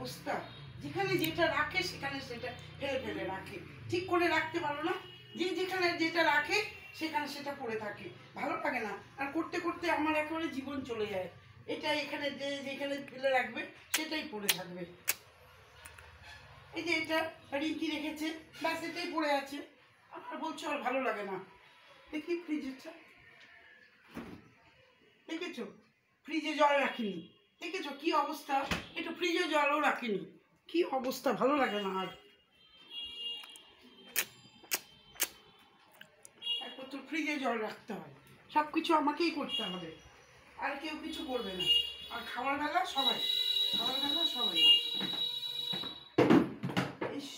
অবস্থা, যেখানে যেটা রাখে সেখানে সেটা ফেলে ফেলে রাখে, ঠিক করে রাখতে পারো না, যে যেখানে যেটা রাখে সেখানে সেটা পড়ে থাকে, ভালো লাগে না। আর করতে করতে আমার একেবারে জীবন চলে যায়। এটা এখানে যে যেখানে ফেলে রাখবে সেটাই পড়ে থাকবে। এই যে এটা রিঙ্কি রেখেছে, ব্যাস এটাই পড়ে আছে, আমার বলছো আর ভালো লাগে না। দেখি ফ্রিজেরটা দেখেছো, ফ্রিজে জল রাখিনি, দেখেছো কি অবস্থা, একটু ফ্রিজে জলও রাখিনি, কি অবস্থা, ভালো লাগে না। আর একবার তো ফ্রিজে জল রাখতে হয়, সব কিছু আমাকেই করতে হবে, আর কেউ কিছু করবে না। আর খাওয়ার বেলা সবাই, খাওয়ার বেলা সবাই। ইস,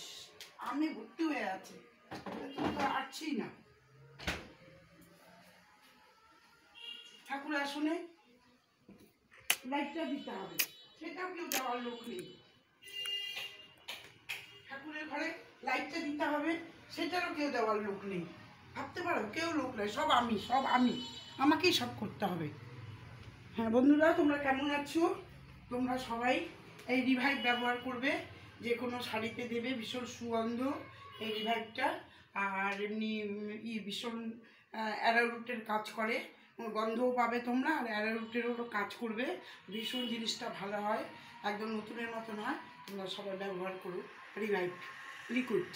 আমি ভর্তি হয়ে আছে, তো আসছি না। ঠাকুর আসনে লাইটটা দিতে হবে, সেটাও কেউ দেওয়ার লোক নেই। ঠাকুরের ঘরে লাইটটা দিতে হবে, সেটারও কেউ দেওয়ার লোক নেই। ভাবতে পারো, কেউ লোক নেই, সব আমি, সব আমি, আমাকেই সব করতে হবে। হ্যাঁ বন্ধুরা, তোমরা কেমন আছো? তোমরা সবাই এই রিভাইভ ব্যবহার করবে, যে কোনো শাড়িতে দেবে, ভীষণ সুগন্ধ এই রিভাইভটা। আর এমনি ভীষণ অ্যারারুটের কাজ করে, গন্ধও পাবে তোমরা, আর অ্যারারুটেরও কাজ করবে, ভীষণ জিনিসটা ভালো হয়, একদম নতুনের মতো নয়। তোমরা সবাই ব্যবহার করো রিভাইভ লিকুইড।